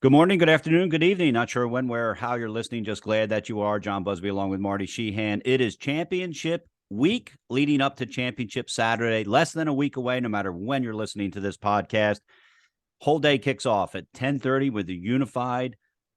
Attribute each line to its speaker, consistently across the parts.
Speaker 1: Good morning, good afternoon, good evening. Not sure when, where, or how you're listening. Just glad that you are. John Buzby along with Marty Sheehan. It is championship week leading up to championship Saturday. Less than a week away, no matter when you're listening to this podcast. Whole day kicks off at 10:30 with the unified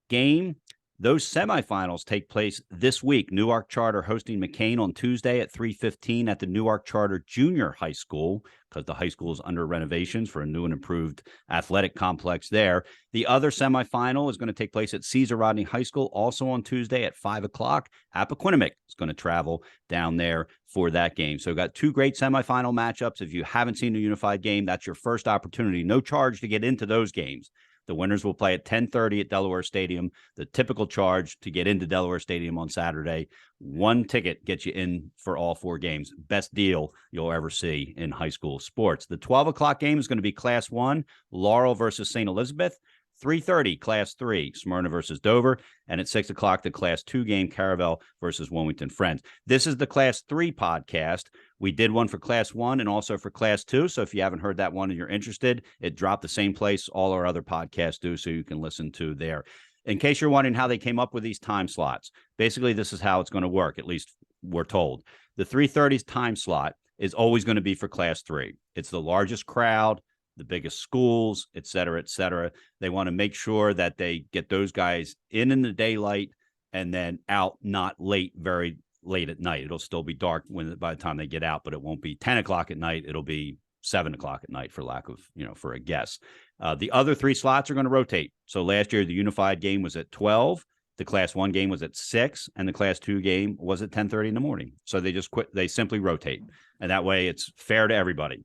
Speaker 1: game. Those semifinals take place this week. Newark Charter hosting McCain on Tuesday at 3:15 at the Newark Charter Junior High School, because the high school is under renovations for a new and improved athletic complex there. The other semifinal is going to take place at Caesar Rodney High School, also on Tuesday at 5 o'clock. Appaquinimink is going to travel down there for that game. So we've got two great semifinal matchups. If you haven't seen a unified game, that's your first opportunity. No charge to get into those games. The winners will play at 10:30 at Delaware Stadium. The typical charge to get into Delaware Stadium on Saturday, one ticket gets you in for all four games. Best deal you'll ever see in high school sports. The 12 o'clock game is going to be Class 1, Laurel versus St. Elizabeth. 3:30, Class 3, Smyrna versus Dover. And at 6 o'clock, the Class 2 game, Caravel versus Wilmington Friends. This is the Class 3 podcast. We did one for Class 1 and also for Class 2. So if you haven't heard that one and you're interested, it dropped the same place all our other podcasts do, so you can listen to there. In case you're wondering how they came up with these time slots, basically this is how it's going to work, at least we're told. The 3:30 time slot is always going to be for Class 3. It's the largest crowd, the biggest schools, et cetera, et cetera. They want to make sure that they get those guys in the daylight and then out not very late at night. It'll still be dark by the time they get out, but it won't be 10 o'clock at night. It'll be 7 o'clock at night, for lack of, for a guess. The other three slots are going to rotate. So last year, the unified game was at 12. The Class 1 game was at 6, and the Class 2 game was at 10:30 in the morning. So they just quit. They simply rotate. And that way it's fair to everybody.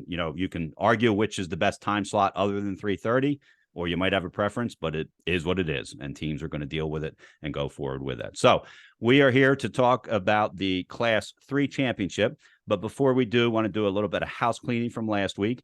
Speaker 1: You can argue which is the best time slot other than 3:30, or you might have a preference, but it is what it is. And teams are going to deal with it and go forward with it. So we are here to talk about the Class 3 championship. But before we do, want to do a little bit of house cleaning from last week.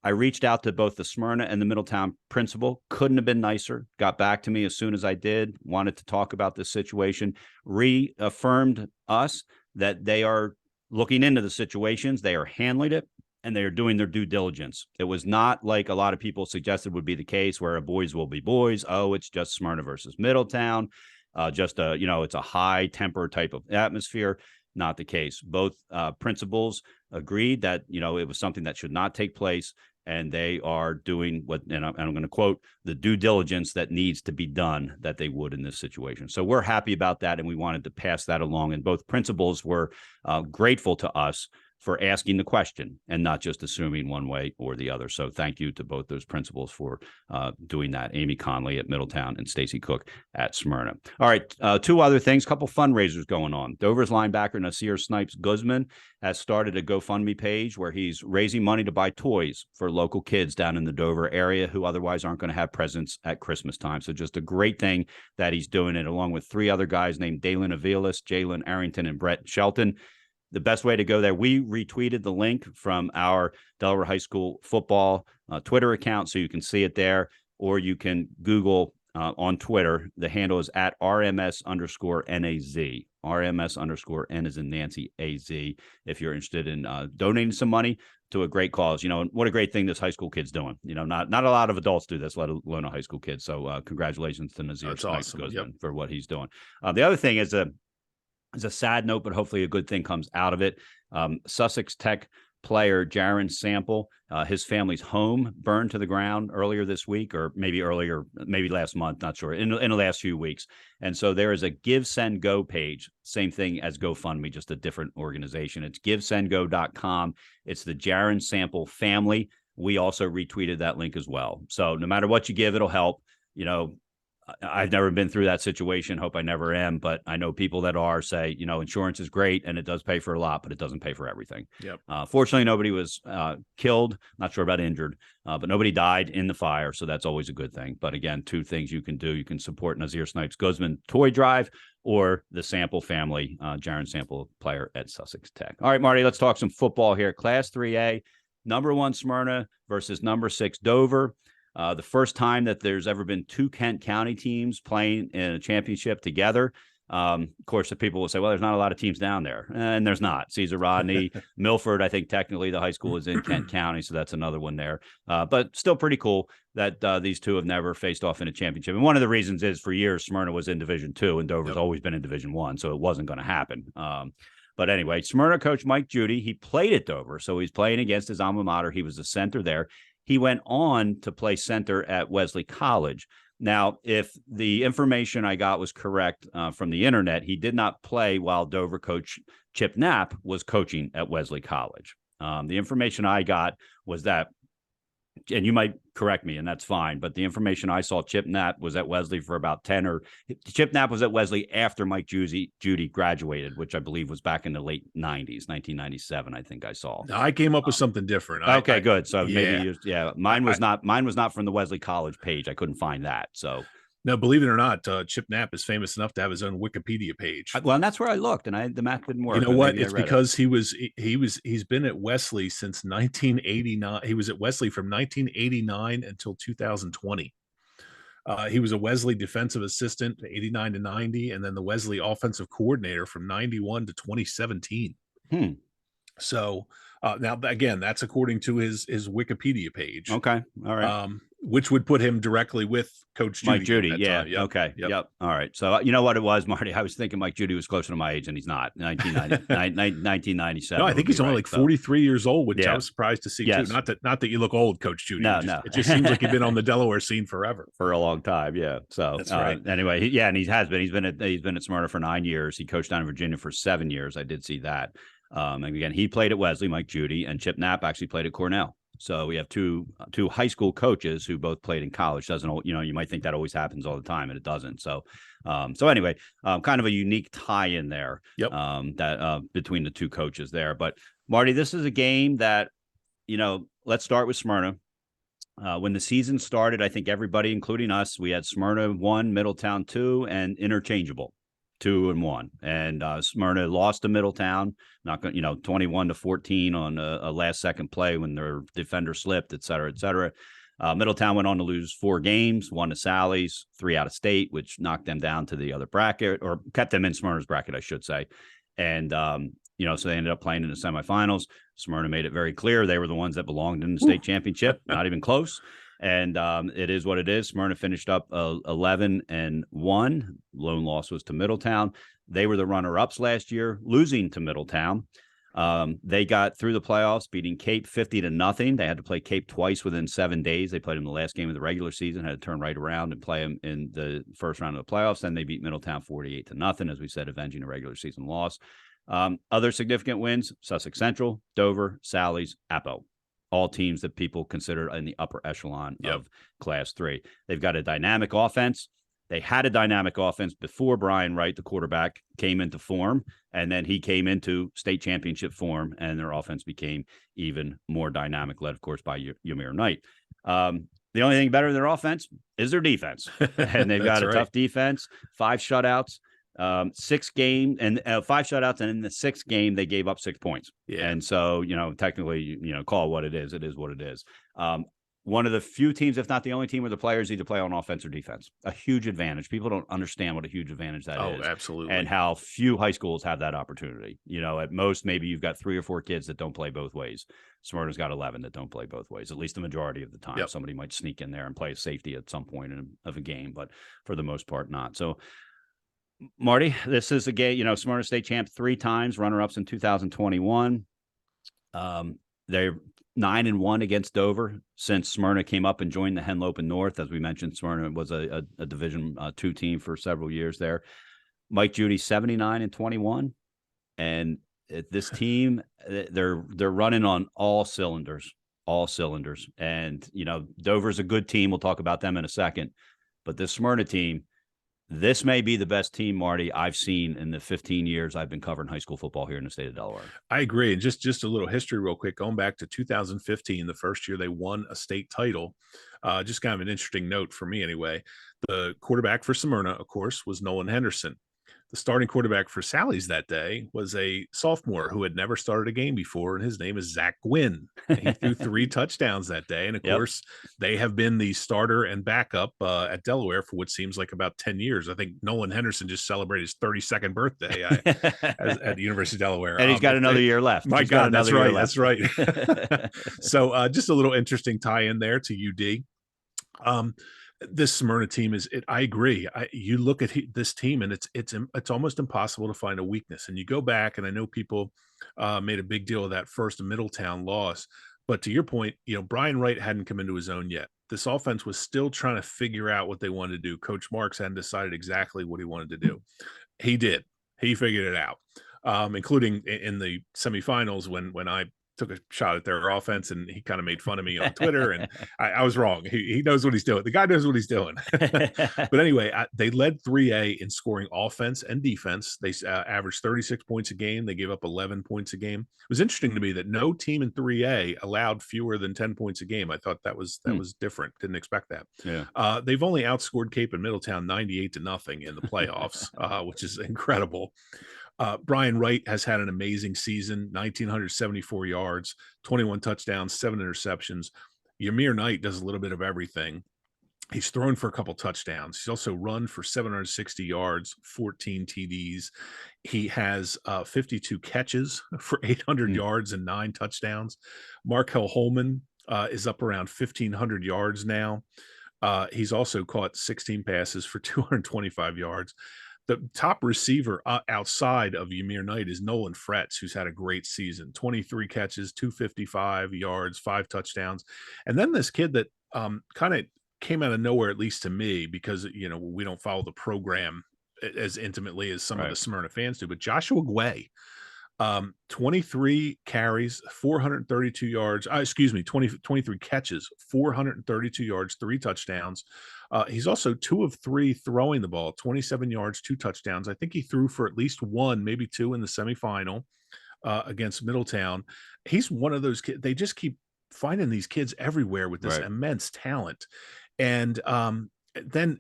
Speaker 1: I reached out to both the Smyrna and the Middletown principal. Couldn't have been nicer. Got back to me as soon as I did. Wanted to talk about this situation. Reaffirmed us that they are looking into the situations. They are handling it, and they are doing their due diligence. It was not like a lot of people suggested would be the case, where boys will be boys. Oh, it's just Smyrna versus Middletown. It's a high temper type of atmosphere. Not the case. Both principals agreed that, it was something that should not take place. And they are doing what, and I'm going to quote, the due diligence that needs to be done that they would in this situation. So we're happy about that, and we wanted to pass that along. And both principals were grateful to us for asking the question and not just assuming one way or the other. So thank you to both those principals for doing that. Amy Conley at Middletown and Stacy Cook at Smyrna. All right, two other things, couple fundraisers going on. Dover's linebacker Nasir Snipes Guzman has started a GoFundMe page where he's raising money to buy toys for local kids down in the Dover area who otherwise aren't going to have presents at Christmas time. So just a great thing that he's doing it, along with three other guys named Dalen Avilas, Jalen Arrington, and Brett Shelton. The best way to go there, we retweeted the link from our Delaware High School football Twitter account, so you can see it there, or you can Google on Twitter. The handle is at RMS_NAZ. RMS_N as in Nancy AZ. If you're interested in donating some money to a great cause, what a great thing this high school kid's doing. Not a lot of adults do this, let alone a high school kid. So congratulations to Nazir Snipes Guzman for what he's doing. The other thing is a sad note, but hopefully a good thing comes out of it. Sussex Tech player Jaron Sample, his family's home burned to the ground earlier this week, or maybe last month, not sure, in the last few weeks. And so there is a Give, Send, Go page, same thing as GoFundMe, just a different organization. It's givesendgo.com. It's the Jaron Sample family. We also retweeted that link as well. So no matter what you give, it'll help. I've never been through that situation. Hope I never am. But I know people that are say, insurance is great and it does pay for a lot, but it doesn't pay for everything.
Speaker 2: Yep.
Speaker 1: Fortunately, nobody was killed. Not sure about injured, but nobody died in the fire. So that's always a good thing. But again, two things you can do. You can support Nazir Snipes Guzman Toy Drive or the Sample family, Jaron Sample, player at Sussex Tech. All right, Marty, let's talk some football here. Class 3A, number 1 Smyrna versus number 6 Dover. The first time that there's ever been two Kent County teams playing in a championship together. Of course, the people will say, well, there's not a lot of teams down there. And there's not. Caesar Rodney, Milford, I think technically the high school is in Kent County, so that's another one there. But still pretty cool that these two have never faced off in a championship. And one of the reasons is for years, Smyrna was in Division II and Dover's always been in Division I, so it wasn't going to happen. But anyway, Smyrna coach Mike Judy, he played at Dover, so he's playing against his alma mater. He was the center there. He went on to play center at Wesley College. Now, if the information I got was correct from the internet, he did not play while Dover coach Chip Knapp was coaching at Wesley College. The information I got was that, and you might correct me, and that's fine, but the information I saw, Chip Knapp was at Wesley for about Chip Knapp was at Wesley after Mike Judy graduated, which I believe was back in the late 90s, 1997, I think I saw.
Speaker 2: I came up with something different.
Speaker 1: Okay, good. So maybe, mine was not from the Wesley College page. I couldn't find that, so.
Speaker 2: No, believe it or not, Chip Knapp is famous enough to have his own Wikipedia page.
Speaker 1: Well, and that's where I looked, and the math didn't work.
Speaker 2: You know what? It's because he's been at Wesley since 1989. He was at Wesley from 1989 until 2020. He was a Wesley defensive assistant 89 to 90, and then the Wesley offensive coordinator from 91 to 2017. So now, again, that's according to his Wikipedia page.
Speaker 1: Okay, all right.
Speaker 2: Which would put him directly with Coach Judy.
Speaker 1: Mike Judy, yeah. Yep. Okay, yep. All right. So you know what it was, Marty? I was thinking Mike Judy was closer to my age, and he's not. 1997.
Speaker 2: No, I think he's only like 43 years old, which I was surprised to see too. Not that you look old, Coach Judy.
Speaker 1: No,
Speaker 2: it just seems like you've been on the Delaware scene forever.
Speaker 1: For a long time, yeah. So
Speaker 2: that's right.
Speaker 1: Anyway, and he has been. He's been at Smyrna for 9 years. He coached down in Virginia for 7 years. I did see that. And again, he played at Wesley, Mike Judy, and Chip Knapp actually played at Cornell. So we have two high school coaches who both played in college. You might think that always happens all the time, and it doesn't. So, anyway, kind of a unique tie-in there.
Speaker 2: Yep.
Speaker 1: Between the two coaches there. But Marty, this is a game that, let's start with Smyrna. When the season started, I think everybody, including us, we had Smyrna 1, Middletown 2, and interchangeable 2-1. And Smyrna lost to Middletown, 21-14 on a last second play when their defender slipped, et cetera, et cetera. Middletown went on to lose 4 games, 1 to Sally's, 3 out of state, which knocked them down to the other bracket, or kept them in Smyrna's bracket, I should say. And, so they ended up playing in the semifinals. Smyrna made it very clear they were the ones that belonged in the state championship, not even close. And it is what it is. Smyrna finished up 11-1. Lone loss was to Middletown. They were the runner-ups last year, losing to Middletown. They got through the playoffs, beating Cape 50-0. They had to play Cape twice within 7 days. They played them the last game of the regular season, had to turn right around and play them in the first round of the playoffs. Then they beat Middletown 48-0, as we said, avenging a regular season loss. Other significant wins: Sussex Central, Dover, Sally's, Appo. All teams that people consider in the upper echelon of Class 3. They've got a dynamic offense. They had a dynamic offense before Brian Wright, the quarterback, came into form, and then he came into state championship form, and their offense became even more dynamic, led, of course, by Ymir Knight. The only thing better than their offense is their defense, and they've got a tough defense, 5 shutouts. 6 game and 5 shutouts, and in the 6th game they gave up 6 points. And so technically call it what it is. It is what it is. One of the few teams, if not the only team, where the players either play on offense or defense. A huge advantage. People don't understand what a huge advantage that is.
Speaker 2: Oh, absolutely.
Speaker 1: And how few high schools have that opportunity. At most, maybe you've got 3 or 4 kids that don't play both ways. Smyrna's got 11 that don't play both ways, at least the majority of the time. Somebody might sneak in there and play a safety at some point of a game, but for the most part, not. So, Marty, this is a game, Smyrna State champ 3 times, runner-ups in 2021. They're 9-1 against Dover since Smyrna came up and joined the Henlopen North. As we mentioned, Smyrna was a Division II team for several years there. Mike Judy, 79-21. And this team, they're running on all cylinders. And, Dover's a good team. We'll talk about them in a second. But this Smyrna team, this may be the best team, Marty, I've seen in the 15 years I've been covering high school football here in the state of Delaware.
Speaker 2: I agree. And just a little history real quick, going back to 2015, the first year they won a state title. Just kind of an interesting note for me anyway. The quarterback for Smyrna, of course, was Nolan Henderson. the starting quarterback for Sally's that day was a sophomore who had never started a game before, and his name is Zach Gwynn. He threw 3 touchdowns that day, and of
Speaker 1: Yep.
Speaker 2: course, they have been the starter and backup at Delaware for what seems like about 10 years. I think Nolan Henderson just celebrated his 32nd birthday at the University of Delaware.
Speaker 1: And he's got another year left.
Speaker 2: My
Speaker 1: He's got
Speaker 2: God, that's
Speaker 1: another year
Speaker 2: right.
Speaker 1: left.
Speaker 2: That's right. So just a little interesting tie-in there to UD. This Smyrna team I agree. You look at this team, and it's almost impossible to find a weakness. And you go back, and I know people made a big deal of that first Middletown loss. But to your point, Brian Wright hadn't come into his own yet. This offense was still trying to figure out what they wanted to do. Coach Marks hadn't decided exactly what he wanted to do. He did. He figured it out, including in the semifinals when I took a shot at their offense, and he kind of made fun of me on Twitter, and I was wrong. He knows what he's doing. The guy knows what he's doing. But anyway, they led 3A in scoring offense and defense. They averaged 36 points a game. They gave up 11 points a game. It was interesting to me that no team in 3A allowed fewer than 10 points a game. I thought that was different. Didn't expect that.
Speaker 1: Yeah.
Speaker 2: They've only outscored Cape and Middletown 98-0 in the playoffs, which is incredible. Brian Wright has had an amazing season, 1,974 yards, 21 touchdowns, 7 interceptions. Ymir Knight does a little bit of everything. He's thrown for a couple touchdowns. He's also run for 760 yards, 14 TDs. He has 52 catches for 800 yards and 9 touchdowns. Markel Holman is up around 1,500 yards now. He's also caught 16 passes for 225 yards. The top receiver outside of Ymir Knight is Nolan Fretz, who's had a great season, 23 catches, 255 yards, 5 touchdowns. And then this kid that kind of came out of nowhere, at least to me, because, we don't follow the program as intimately as some of the Smyrna fans do, but Joshua Guay, 23 carries, 432 yards, 23 catches, 432 yards, 3 touchdowns. He's also 2 of 3 throwing the ball, 27 yards, 2 touchdowns. I think he threw for at least 1, maybe 2 in the semifinal against Middletown. He's one of those kids. They just keep finding these kids everywhere with this immense talent. And then,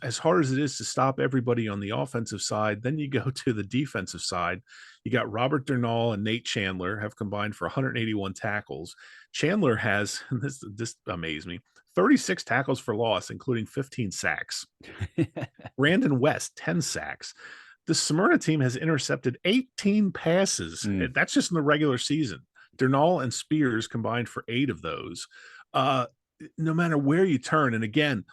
Speaker 2: as hard as it is to stop everybody on the offensive side, then you go to the defensive side. You got Robert Durnall and Nate Chandler have combined for 181 tackles. Chandler has, this amazed me, 36 tackles for loss, including 15 sacks. Brandon West, 10 sacks. The Smyrna team has intercepted 18 passes. That's just in the regular season. Durnall and Spears combined for 8 of those. No matter where you turn, and again,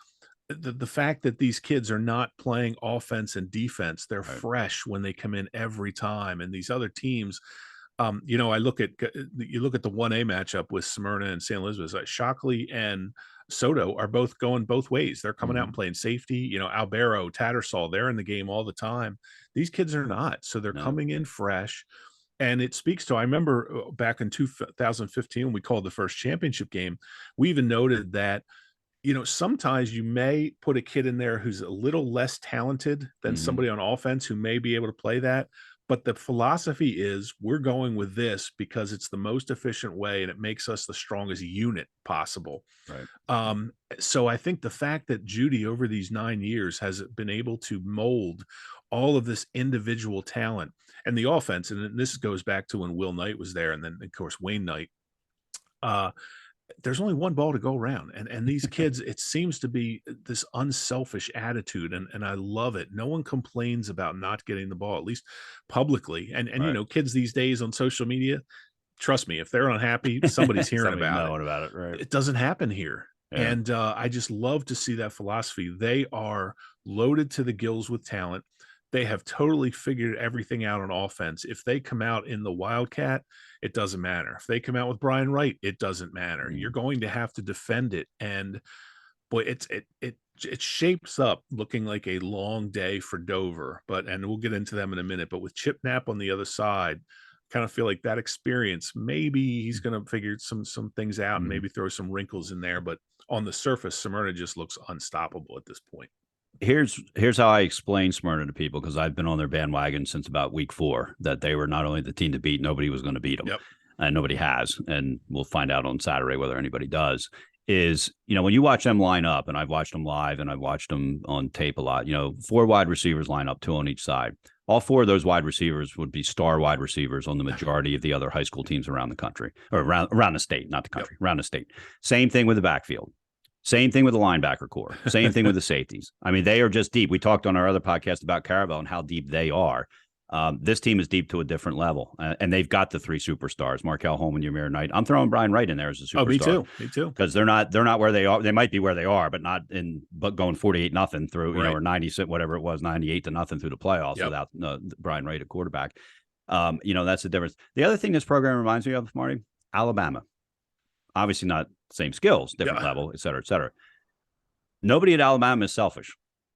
Speaker 2: the fact that these kids are not playing offense and defense, they're fresh when they come in every time. And these other teams, I look at the 1A matchup with Smyrna and St. Elizabeth. Shockley and Soto are both going both ways. They're coming out and playing safety. Albero, Tattersall, they're in the game all the time. These kids are not. So they're coming in fresh. And it speaks to, I remember back in 2015, when we called the first championship game, we even noted that, sometimes you may put a kid in there who's a little less talented than somebody on offense who may be able to play that. But the philosophy is, we're going with this because it's the most efficient way and it makes us the strongest unit possible. So I think the fact that Judy over these 9 years has been able to mold all of this individual talent and the offense, and this goes back to when Will Knight was there, and then of course Wayne Knight, there's only one ball to go around. And these kids, it seems to be this unselfish attitude. And I love it. No one complains about not getting the ball, at least publicly. And kids these days on social media, trust me, if they're unhappy, somebody's hearing about it.
Speaker 1: Right.
Speaker 2: It doesn't happen here. Yeah. And I just love to see that philosophy. They are loaded to the gills with talent. They have totally figured everything out on offense. If they come out in the Wildcat, it doesn't matter. If they come out with Brian Wright, it doesn't matter. You're going to have to defend it. And boy, it shapes up looking like a long day for Dover. And we'll get into them in a minute. But with Chip Knapp on the other side, kind of feel like that experience, maybe he's going to figure some things out and maybe throw some wrinkles in there. But on the surface, Smyrna just looks unstoppable at this point.
Speaker 1: Here's how I explain Smyrna to people, because I've been on their bandwagon since about week 4, that they were not only the team to beat, nobody was going to beat them. And nobody has. And we'll find out on Saturday whether anybody does. is, when you watch them line up, and I've watched them live and I've watched them on tape a lot, 4 wide receivers line up, 2 on each side. All 4 of those wide receivers would be star wide receivers on the majority of the other high school teams around the country, or around the state, not the country, around the state. Same thing with the backfield. Same thing with the linebacker core. Same thing with the safeties. I mean, they are just deep. We talked on our other podcast about Caravel and how deep they are. This team is deep to a different level, and they've got the 3 superstars: Markel Holman, Ymir Knight. I'm throwing Brian Wright in there as a superstar.
Speaker 2: Oh, me too. Me too.
Speaker 1: Because they're not where they are. They might be where they are, but not but going 48-0 through, or 90, whatever it was, 98-0 through the playoffs without Brian Wright at quarterback. That's the difference. The other thing this program reminds me of, Marty, Alabama. Obviously not same skills, different level, et cetera, et cetera. Nobody at Alabama is selfish,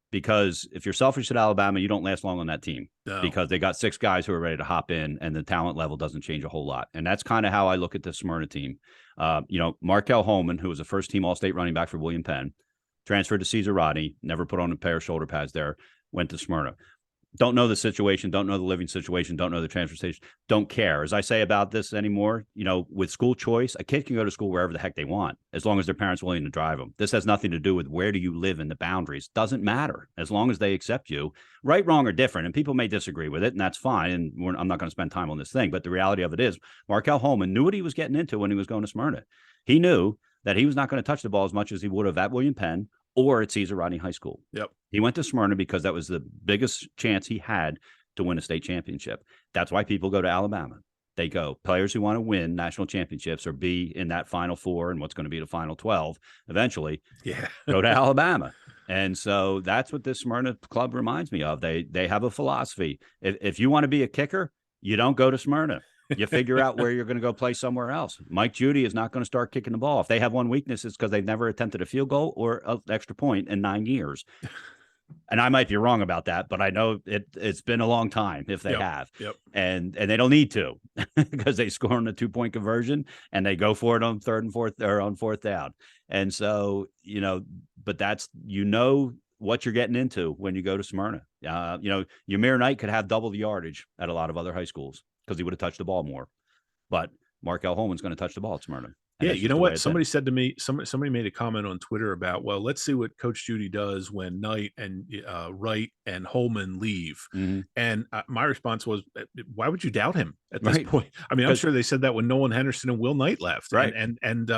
Speaker 1: because if you're selfish at Alabama, you don't last long on that team, because they got 6 guys who are ready to hop in, and the talent level doesn't change a whole lot. And that's kind of how I look at the Smyrna team. Markel Holman, who was a first-team All-State running back for William Penn, transferred to Caesar Rodney, never put on a pair of shoulder pads there, went to Smyrna. Don't know the situation, don't know the living situation, don't know the transfer station, don't care. As I say about this anymore, with school choice, a kid can go to school wherever the heck they want, as long as their parents are willing to drive them. This has nothing to do with where do you live in the boundaries. Doesn't matter, as long as they accept you. Right, wrong, or different. And people may disagree with it, and that's fine. And I'm not going to spend time on this thing. But the reality of it is, Markel Holman knew what he was getting into when he was going to Smyrna. He knew that he was not going to touch the ball as much as he would have at William Penn or at Caesar Rodney High School.
Speaker 2: Yep.
Speaker 1: He went to Smyrna because that was the biggest chance he had to win a state championship. That's why people go to Alabama. They go, players who want to win national championships or be in that Final 4 and what's going to be the Final 12 eventually, go to Alabama. And so that's what this Smyrna club reminds me of. They have a philosophy. If you want to be a kicker, you don't go to Smyrna. You figure out where you're going to go play somewhere else. Mike Judy is not going to start kicking the ball. If they have one weakness, it's because they've never attempted a field goal or an extra point in 9 years. And I might be wrong about that, but I know it's been a long time if they have. And they don't need to, because they score on a 2-point conversion and they go for it on 3rd and 4th, or on 4th down. And so, but that's, what you're getting into when you go to Smyrna. Ymir Knight could have double the yardage at a lot of other high schools because he would have touched the ball more. But Markel Holman's going to touch the ball at Smyrna.
Speaker 2: Yeah, you know what? Somebody said to me, somebody made a comment on Twitter about, well, let's see what Coach Judy does when Knight and Wright and Holman leave. Mm-hmm. And my response was, why would you doubt him at this point? I mean, I'm sure they said that when Nolan Henderson and Will Knight left, and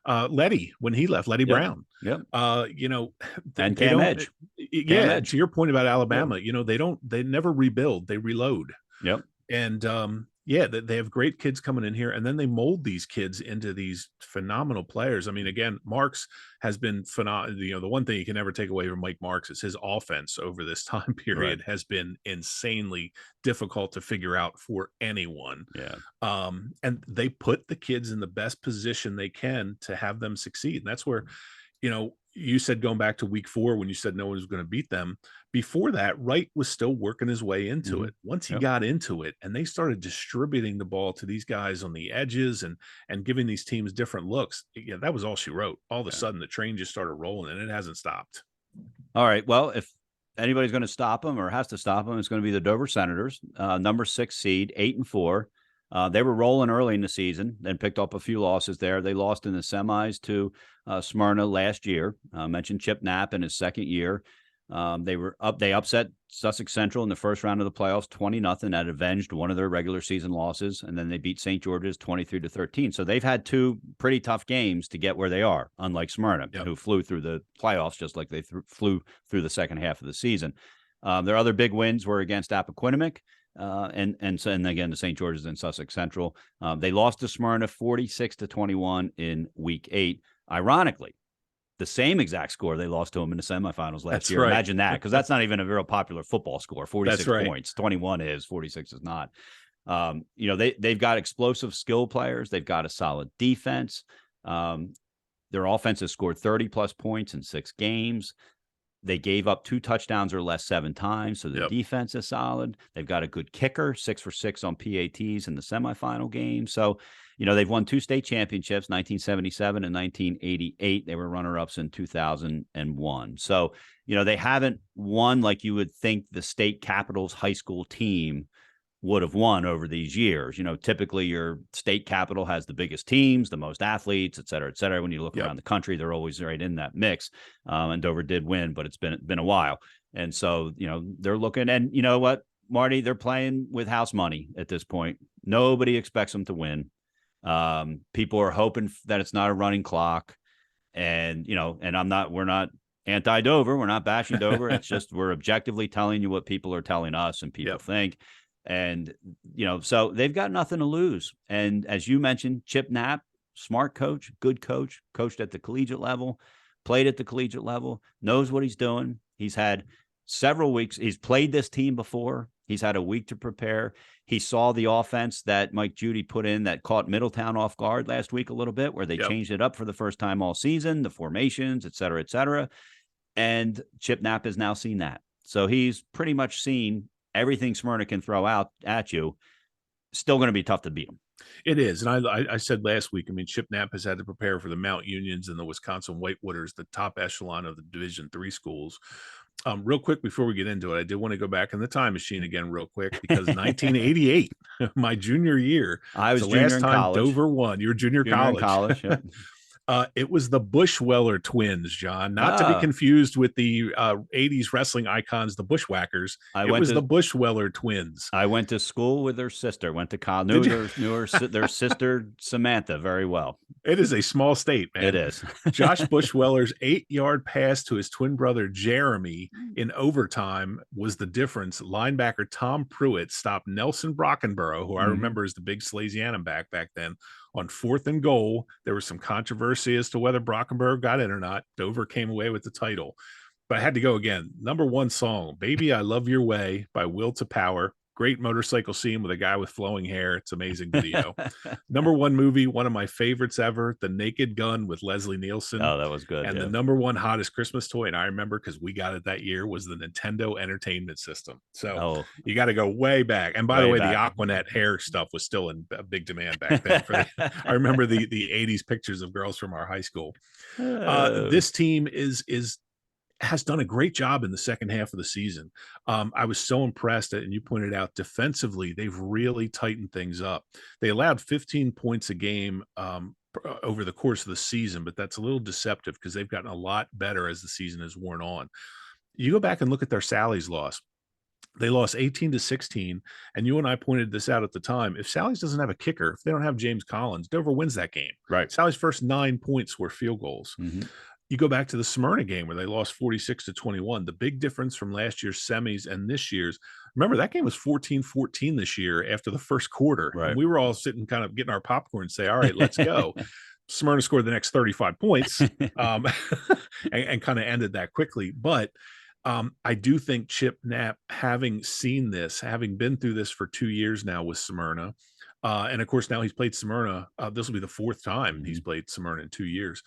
Speaker 2: Letty, when he left, Letty Brown.
Speaker 1: Yep.
Speaker 2: And
Speaker 1: Cam Edge.
Speaker 2: Edge. To your point about Alabama, they never rebuild, they reload.
Speaker 1: Yep.
Speaker 2: And they have great kids coming in here, and then they mold these kids into these phenomenal players. I mean, again, Marks has been phenomenal. The one thing you can never take away from Mike Marks is his offense over this time period has been insanely difficult to figure out for anyone.
Speaker 1: Yeah.
Speaker 2: And they put the kids in the best position they can to have them succeed. And that's where, you said going back to week 4 when you said no one was going to beat them. Before that, Wright was still working his way into it. Once he got into it and they started distributing the ball to these guys on the edges and giving these teams different looks, that was all she wrote. All of a sudden, the train just started rolling, and it hasn't stopped.
Speaker 1: All right. Well, if anybody's going to stop them or has to stop them, it's going to be the Dover Senators, number 6 seed, 8-4. They were rolling early in the season, then picked up a few losses there. They lost in the semis to Smyrna last year. Mentioned Chip Knapp in his second year. They upset Sussex Central in the first round of the playoffs, 20-0. That avenged one of their regular season losses, and then they beat St. George's 23-13. So they've had 2 pretty tough games to get where they are, unlike Smyrna, who flew through the playoffs just like they flew through the second half of the season. Their other big wins were against Appoquinimink. And again, the St. George's and Sussex Central. They lost to Smyrna 46-21 in week 8. Ironically, the same exact score they lost to them in the semifinals last year. Imagine that, because that's not even a real popular football score. 46 points, 21 is, 46 is not. They've got explosive skill players. They've got a solid defense. Their offense has scored 30-plus points in 6 games. They gave up 2 touchdowns or less 7 times, so the defense is solid. They've got a good kicker, 6 for 6 on PATs in the semifinal game. So, they've won 2 state championships, 1977 and 1988. They were runner-ups in 2001. So, they haven't won like you would think the state Capitals high school team would have won over these years. Typically your state capital has the biggest teams, the most athletes, et cetera, et cetera. When you look around the country, they're always right in that mix. And Dover did win, but it's been a while. And so, they're looking, and you know what, Marty, they're playing with house money at this point. Nobody expects them to win. People are hoping that it's not a running clock. And, we're not anti-Dover. We're not bashing Dover. It's just, we're objectively telling you what people are telling us and people think. And, so they've got nothing to lose. And as you mentioned, Chip Knapp, smart coach, good coach, coached at the collegiate level, played at the collegiate level, knows what he's doing. He's had several weeks. He's played this team before. He's had a week to prepare. He saw the offense that Mike Judy put in that caught Middletown off guard last week a little bit, where they changed it up for the first time all season, the formations, et cetera, et cetera. And Chip Knapp has now seen that. So he's pretty much seen everything Smyrna can throw out at you. Still going to be tough to beat them.
Speaker 2: It is. And I said last week, I mean, Chip Knapp has had to prepare for the Mount Unions and the Wisconsin Whitewooders, the top echelon of the Division III schools. Real quick, before we get into it, I did want to go back in the time machine again real quick, because 1988, my junior year,
Speaker 1: I was
Speaker 2: the
Speaker 1: junior
Speaker 2: last
Speaker 1: in
Speaker 2: time
Speaker 1: college.
Speaker 2: Dover won. You were junior college.
Speaker 1: Yep.
Speaker 2: It was the Bushweller twins, John, not to be confused with the 80s wrestling icons, the Bushwhackers. It was the Bushweller twins.
Speaker 1: I went to school with their sister, went to college, knew their sister Samantha very well.
Speaker 2: It is a small state, man.
Speaker 1: It is.
Speaker 2: Josh Bushweller's 8-yard pass to his twin brother Jeremy in overtime was the difference. Linebacker Tom Pruitt stopped Nelson Brockenborough, who I remember as the big Salesianum back then, on 4th and goal. There was some controversy as to whether Brockenborough got in or not. Dover came away with the title. But I had to go again. Number one song, Baby I Love Your Way by Will to Power. Great motorcycle scene with a guy with flowing hair. It's amazing video. Number one movie, one of my favorites ever, The Naked Gun with Leslie Nielsen.
Speaker 1: Oh, that was good.
Speaker 2: And the number one hottest Christmas toy, and I remember because we got it that year, was the Nintendo Entertainment System. So you got to go way back. And by the way, the Aquanet hair stuff was still in big demand back then. I remember the 80s pictures of girls from our high school. This team has done a great job in the second half of the season. I was so impressed, and you pointed out defensively, they've really tightened things up. They allowed 15 points a game over the course of the season, but that's a little deceptive because they've gotten a lot better as the season has worn on. You go back and look at their Sally's loss. They lost 18-16, and you and I pointed this out at the time. If Sally's doesn't have a kicker, if they don't have James Collins, Dover wins that game.
Speaker 1: Right.
Speaker 2: Sally's first 9 points were field goals. You go back to the Smyrna game where they lost 46-21. The big difference from last year's semis and this year's, remember that game was 14-14 this year after the first quarter.
Speaker 1: Right.
Speaker 2: And we were all sitting kind of getting our popcorn and say, all right, let's go. Smyrna scored the next 35 points and kind of ended that quickly. But I do think Chip Knapp, having seen this, having been through this for 2 years now with Smyrna, and of course now he's played Smyrna. This will be the 4th time he's played Smyrna in 2 years.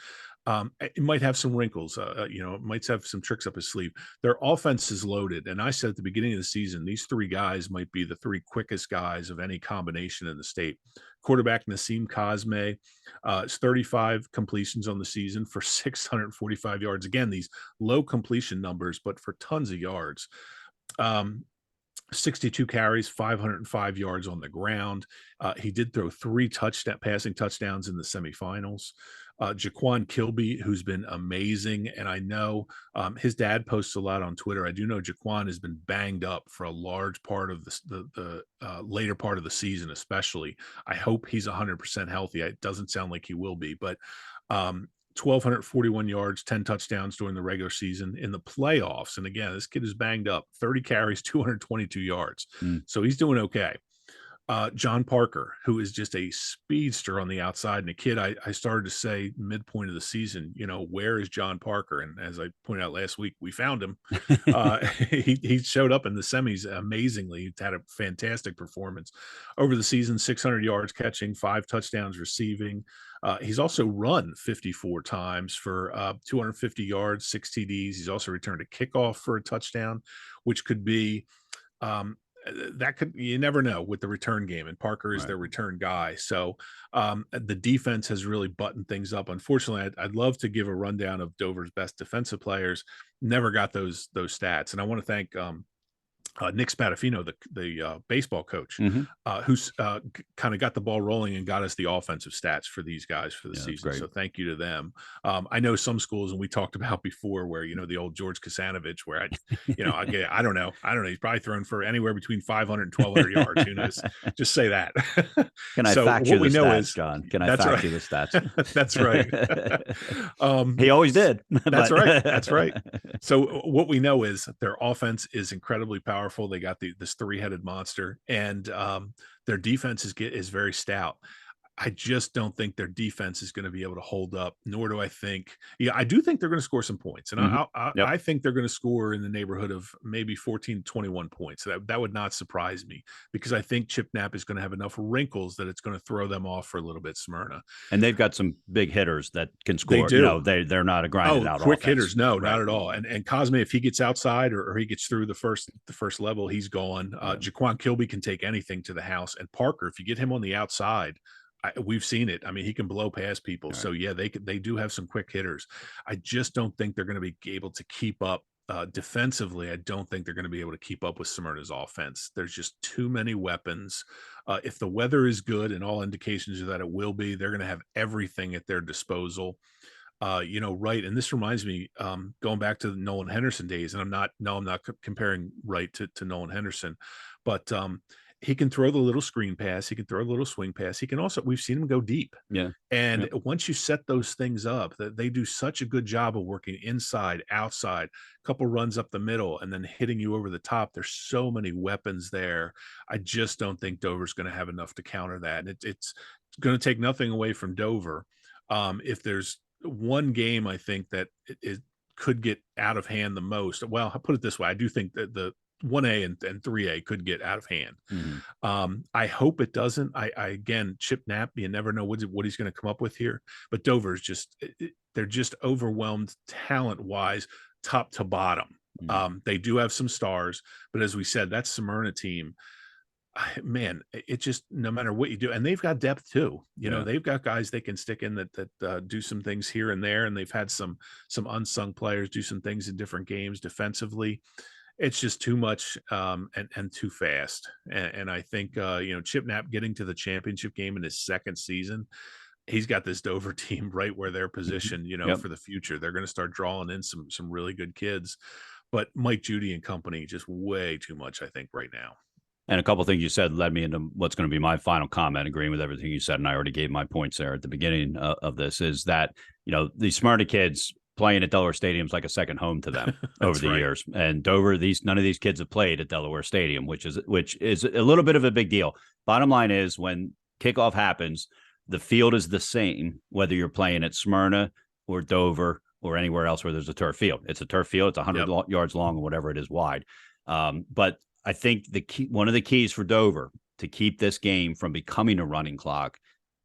Speaker 2: It might have some wrinkles, it might have some tricks up his sleeve. Their offense is loaded. And I said at the beginning of the season, these 3 guys might be the 3 quickest guys of any combination in the state. Quarterback Nassim Cosme, it's 35 completions on the season for 645 yards. Again, these low completion numbers, but for tons of yards. 62 carries, 505 yards on the ground. He did throw 3 passing touchdowns in the semifinals. Jaquan Kilby, who's been amazing. And I know his dad posts a lot on Twitter. I do know Jaquan has been banged up for a large part of the later part of the season, especially. I hope he's 100% healthy. It doesn't sound like he will be, but 1,241 yards, 10 touchdowns during the regular season. In the playoffs, and again, this kid is banged up, 30 carries, 222 yards. So he's doing okay. John Parker, who is just a speedster on the outside, and a kid I started to say midpoint of the season, where is John Parker? And as I pointed out last week, we found him. He showed up in the semis amazingly. He had a fantastic performance over the season, 600 yards catching, 5 touchdowns receiving. He's also run 54 times for 250 yards, 6 TDs. He's also returned a kickoff for a touchdown, which could be you never know with the return game, and Parker is their return guy. So the defense has really buttoned things up. Unfortunately, I'd love to give a rundown of Dover's best defensive players. Never got those stats. And I want to thank Nick Spadafino, the baseball coach,
Speaker 1: Mhm.
Speaker 2: who's kind of got the ball rolling and got us the offensive stats for these guys for the
Speaker 1: Yeah, that's
Speaker 2: season.
Speaker 1: great.
Speaker 2: So thank you to them. I know some schools, and we talked about before, where the old George Kasanovich, where I don't know, he's probably thrown for anywhere between 500 and 1,200 yards. Who knows? Just say that.
Speaker 1: Can I
Speaker 2: So
Speaker 1: fact you
Speaker 2: what
Speaker 1: the
Speaker 2: we know
Speaker 1: stats,
Speaker 2: is
Speaker 1: John? Can I
Speaker 2: that's
Speaker 1: fact
Speaker 2: right.
Speaker 1: you the stats?
Speaker 2: That's right.
Speaker 1: He always did.
Speaker 2: That's
Speaker 1: But
Speaker 2: right. That's right. So what we know is their offense is incredibly powerful. They got this three-headed monster, and their defense is very stout. I just don't think their defense is going to be able to hold up, nor do I think. Yeah, I do think they're going to score some points, and
Speaker 1: Mhm. Yep.
Speaker 2: I think they're going to score in the neighborhood of maybe 14 to 21 points. That would not surprise me, because I think Chip Knapp is going to have enough wrinkles that it's going to throw them off for a little bit, Smyrna.
Speaker 1: And they've got some big hitters that can
Speaker 2: They
Speaker 1: score.
Speaker 2: do.
Speaker 1: They're not a grinded
Speaker 2: Oh,
Speaker 1: out
Speaker 2: quick
Speaker 1: offense.
Speaker 2: hitters. No, not
Speaker 1: Right.
Speaker 2: at all. And Cosme, if he gets outside, or he gets through the first level, he's gone.
Speaker 1: Yeah.
Speaker 2: Jaquan Kilby can take anything to the house. And Parker, if you get him on the outside, we've seen it. I mean, he can blow past people.
Speaker 1: Right.
Speaker 2: So yeah, they do have some quick hitters. I just don't think they're going to be able to keep up. Defensively, I don't think they're going to be able to keep up with Smyrna's offense. There's just too many weapons. If the weather is good, and all indications are that it will be, they're going to have everything at their disposal. Wright, and this reminds me, going back to the Nolan Henderson days, and I'm not comparing Wright to Nolan Henderson, but he can throw the little screen pass, he can throw a little swing pass, he can also, we've seen him go deep.
Speaker 1: Yeah.
Speaker 2: And
Speaker 1: Yep.
Speaker 2: once you set those things up, that they do such a good job of working inside, outside, a couple runs up the middle, and then hitting you over the top. There's so many weapons there. I just don't think Dover's going to have enough to counter that. And it's going to take nothing away from Dover. If there's one game I think that it could get out of hand the most, well, I'll put it this way: I do think that the 1A and 3A could get out of hand.
Speaker 1: Mhm.
Speaker 2: I hope it doesn't. Again, Chip Knapp, you never know what he's going to come up with here. But Dover's just, they're just overwhelmed talent wise, top to bottom.
Speaker 1: Mhm.
Speaker 2: They do have some stars, but as we said, that Smyrna team, man, it just, no matter what you do, and they've got depth too.
Speaker 1: Yeah.
Speaker 2: They've got guys they can stick in that do some things here and there, and they've had some unsung players do some things in different games defensively. It's just too much, and too fast. And I think Chip Knapp getting to the championship game in his second season, he's got this Dover team right where they're
Speaker 1: Mhm.
Speaker 2: positioned.
Speaker 1: Yep.
Speaker 2: For the future, they're going to start drawing in some really good kids. But Mike Judy and company, just way too much, I think, right now.
Speaker 1: And a couple of things you said led me into what's going to be my final comment, agreeing with everything you said. And I already gave my points there at the beginning of this, is that, these Smyrna kids playing at Delaware Stadium is like a second home to them over
Speaker 2: That's
Speaker 1: the
Speaker 2: right.
Speaker 1: years. And Dover, none of these kids have played at Delaware Stadium, which is a little bit of a big deal. Bottom line is, when kickoff happens, the field is the same, whether you're playing at Smyrna or Dover or anywhere else where there's a turf field. It's a turf field. It's 100 yards long or whatever it is wide. But I think one of the keys for Dover to keep this game from becoming a running clock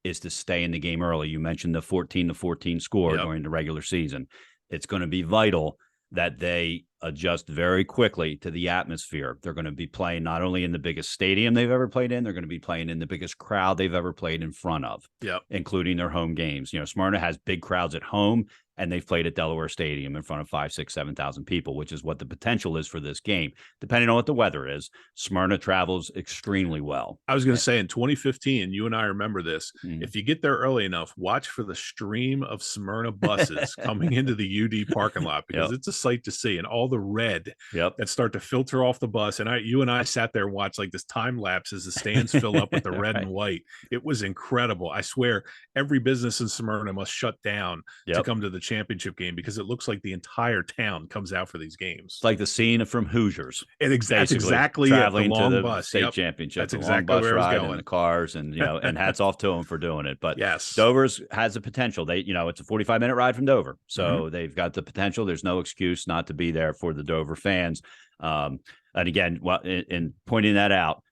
Speaker 1: is to stay in the game early. You mentioned the 14-14 score during the regular season. It's going to be vital that they adjust very quickly to the atmosphere. They're going to be playing not only in the biggest stadium they've ever played in, they're going to be playing in the biggest crowd they've ever played in front of, including their home games. Smyrna has big crowds at home, and they've played at Delaware Stadium in front of 5,000, 6,000, 7,000 people, which is what the potential is for this game. Depending on what the weather is, Smyrna travels extremely well.
Speaker 2: I was going to say, in 2015, you and I remember this. If you get there early enough, watch for the stream of Smyrna buses coming into the UD parking lot, because it's a sight to see, and all the red that start to filter off the bus. And you and I sat there and watched like this time lapse as the stands fill up with the red and white. It was incredible. I swear, every business in Smyrna must shut down to come to the championship game, because it looks like the entire town comes out for these games.
Speaker 1: It's like the scene from Hoosiers.
Speaker 2: That's exactly
Speaker 1: traveling
Speaker 2: it. The long
Speaker 1: to the
Speaker 2: bus.
Speaker 1: state championship.
Speaker 2: That's
Speaker 1: exactly
Speaker 2: long bus
Speaker 1: where
Speaker 2: ride
Speaker 1: I was going. And the cars, and and hats off to them for doing it. But
Speaker 2: yes,
Speaker 1: Dover's has the potential. They, it's a 45-minute ride from Dover, so they've got the potential. There's no excuse not to be there for the Dover fans. And again, in pointing that out,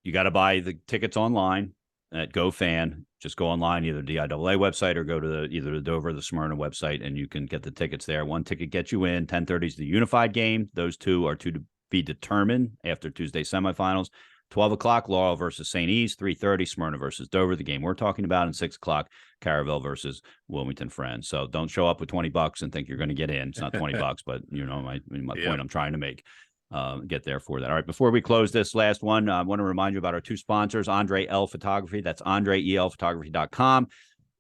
Speaker 1: you got to buy the tickets online at GoFan. Just go online, either DIAA website or go to either the Dover or the Smyrna website, and you can get the tickets there. One ticket gets you in. 10:30 is the unified game. Those two are to be determined after Tuesday semifinals. 12 o'clock, Laurel versus St. E's. 3:30, Smyrna versus Dover, the game we're talking about. And 6 o'clock, Caravelle versus Wilmington Friends. So don't show up with $20 and think you're going to get in. It's not $20, but my point I'm trying to make. get there for that. All right, before we close this last one, I want to remind you about our two sponsors, Andre L Photography. That's AndreELphotography.com.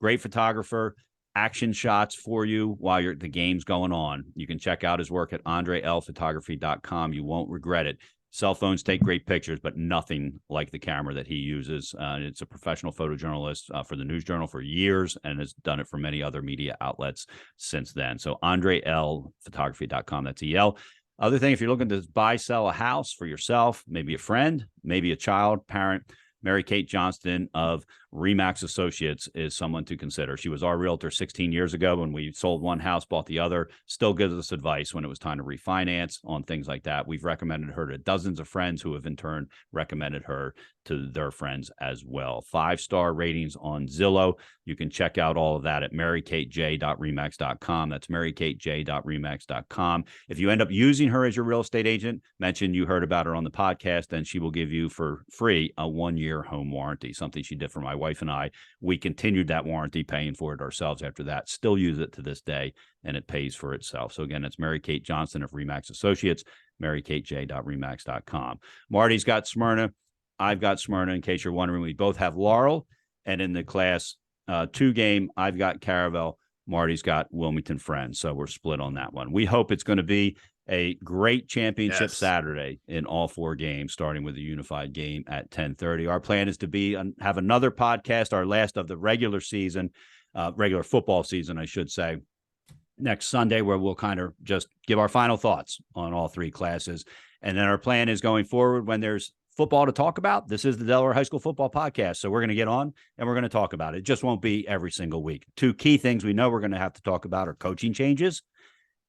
Speaker 1: Great photographer, action shots for you while the game's going on. You can check out his work at AndreELphotography.com. You won't regret it. Cell phones take great pictures, but nothing like the camera that he uses. It's a professional photojournalist for the News Journal for years and has done it for many other media outlets since then. So AndreELphotography.com. That's EL. Other thing, if you're looking to buy, sell a house for yourself, maybe a friend, maybe a child, parent, Mary Kate Johnston of Remax Associates is someone to consider. She was our realtor 16 years ago when we sold one house, bought the other, still gives us advice when it was time to refinance on things like that. We've recommended her to dozens of friends who have in turn recommended her to their friends as well. 5-star ratings on Zillow. You can check out all of that at marykatej.remax.com. That's marykatej.remax.com. If you end up using her as your real estate agent, mention you heard about her on the podcast, then she will give you for free a 1-year home warranty, something she did for my wife and I. We continued that warranty, paying for it ourselves after that. Still use it to this day, and it pays for itself. So again, it's Mary Kate Johnston of Remax Associates, marykatej.remax.com. Marty's got Smyrna. I've got Smyrna, in case you're wondering. We both have Laurel, and in the Class 2 game, I've got Caravel. Marty's got Wilmington Friends, so we're split on that one. We hope it's going to be a great championship Saturday in all 4 games, starting with a unified game at 10:30. Our plan is to have another podcast, our last of the regular season, regular football season, I should say, next Sunday, where we'll kind of just give our final thoughts on all 3 classes. And then our plan is going forward, when there's football to talk about, this is the Delaware High School Football Podcast. So we're going to get on and we're going to talk about it. It just won't be every single week. 2 key things we know we're going to have to talk about are coaching changes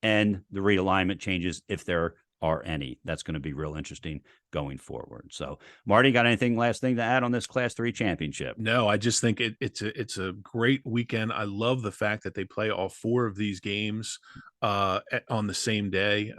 Speaker 1: and the realignment changes, if there are any. That's going to be real interesting going forward. So, Marty, got anything last thing to add on this Class 3 championship?
Speaker 2: No, I just think it's a great weekend. I love the fact that they play all 4 of these games on the same day.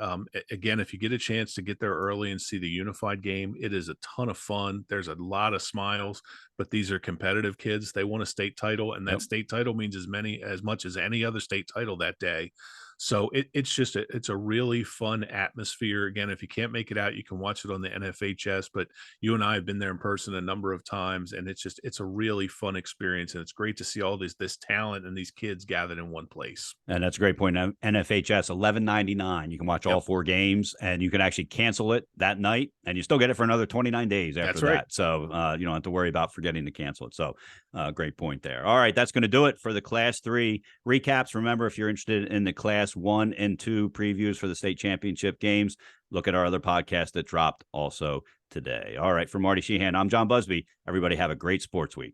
Speaker 2: Again, if you get a chance to get there early and see the unified game, it is a ton of fun. There's a lot of smiles, but these are competitive kids. They won a state title, and that state title means as much as any other state title that day. So it's a really fun atmosphere. Again, if you can't make it out, you can watch it on the NFHS, but you and I have been there in person a number of times, and it's a really fun experience. And it's great to see all this talent and these kids gathered in one place.
Speaker 1: And that's a great point. Now, NFHS, $11.99. You can watch all 4 games, and you can actually cancel it that night, and you still get it for another 29 days after that. So you don't have to worry about forgetting to cancel it. So great point there. All right, that's going to do it for the Class 3 recaps. Remember, if you're interested in the Class 1 and 2 previews for the state championship games, look at our other podcast that dropped also today. All right, for Marty Sheehan, I'm John Buzby. Everybody have a great sports week.